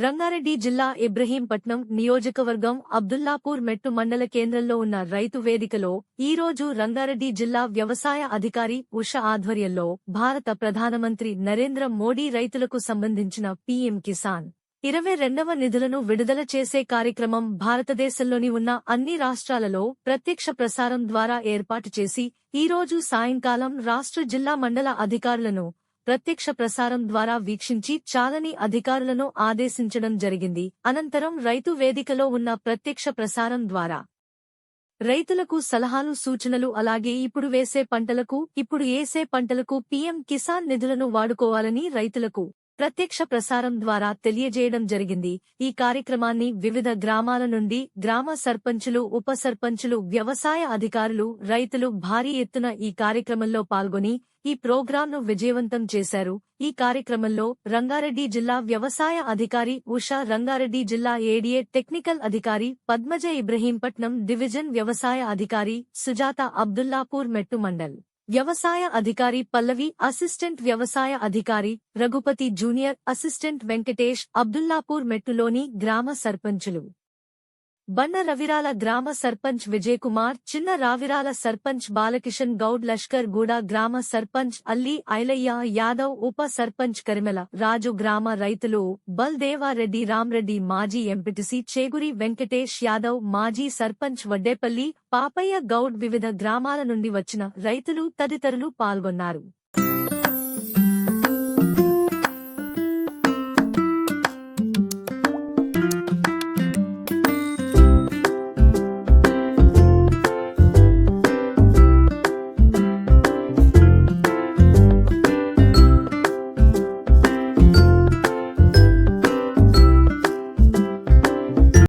రంగారెడ్డి జిల్లా ఇబ్రహీంపట్నం నియోజకవర్గం అబ్దుల్లాపూర్ మెట్టు మండల కేంద్రంలో ఉన్న రైతు వేదికలో ఈరోజు రంగారెడ్డి జిల్లా వ్యవసాయ అధికారి ఉష ఆధ్వర్యంలో భారత ప్రధానమంత్రి నరేంద్ర మోడీ రైతులకు సంబంధించిన పీఎం కిసాన్ 22వ నిధులను విడుదల చేసే కార్యక్రమం భారతదేశంలోని ఉన్న అన్ని రాష్ట్రాలలో ప్రత్యక్ష ప్రసారం ద్వారా ఏర్పాటు చేసి ఈరోజు సాయంకాలం రాష్ట్ర జిల్లా మండల అధికారులను ప్రత్యక్ష ప్రసారం ద్వారా వీక్షించి చాలని అధికారులను ఆదేశించడం జరిగింది. అనంతరం రైతు వేదికలో ఉన్న ప్రత్యక్ష ప్రసారం ద్వారా రైతులకు సలహాలు సూచనలు అలాగే ఇప్పుడు ఏసే పంటలకు పీఎం కిసాన్ నిధులను వాడుకోవాలని రైతులకు ప్రత్యక్ష ప్రసారం ద్వారా తెలియజేయడం జరిగింది. ఈ కార్యక్రమాన్ని వివిధ గ్రామాల నుండి గ్రామ సర్పంచులు, ఉప సర్పంచులు, వ్యవసాయ అధికారులు, రైతులు భారీ ఎత్తున ఈ కార్యక్రమంలో పాల్గొని ఈ ప్రోగ్రాంను విజయవంతం చేశారు. ఈ కార్యక్రమంలో రంగారెడ్డి జిల్లా వ్యవసాయ అధికారి ఉష, రంగారెడ్డి జిల్లా ఏడీఏ టెక్నికల్ అధికారి పద్మజ, ఇబ్రహీంపట్నం డివిజన్ వ్యవసాయ అధికారి సుజాత, అబ్దుల్లాపూర్ మెట్టు మండల్ వ్యవసాయ అధికారి పల్లవి, అసిస్టెంట్ వ్యవసాయ అధికారి రఘుపతి, జూనియర్ అసిస్టెంట్ వెంకటేష్, అబ్దుల్లాపూర్ మెట్టులోని గ్రామ సర్పంచులు బండ రవిరాల గ్రామ సర్పంచ్ విజయకుమార్, చిన్న రావిరాల సర్పంచ్ బాలకిషన్ గౌడ్, లష్కర్ గూడ గ్రామ సర్పంచ్ అల్లి ఐలయ్య యాదవ్, ఉప సర్పంచ్ కరిమెల రాజు, గ్రామ రైతులు బల్దేవారెడ్డి, రామ్రెడ్డి, మాజీ ఎంపీటీసీ చేగురి వెంకటేష్ యాదవ్, మాజీ సర్పంచ్ వడ్డేపల్లి పాపయ్య గౌడ్, వివిధ గ్రామాల నుండి వచ్చిన రైతులు తదితరులు పాల్గొన్నారు.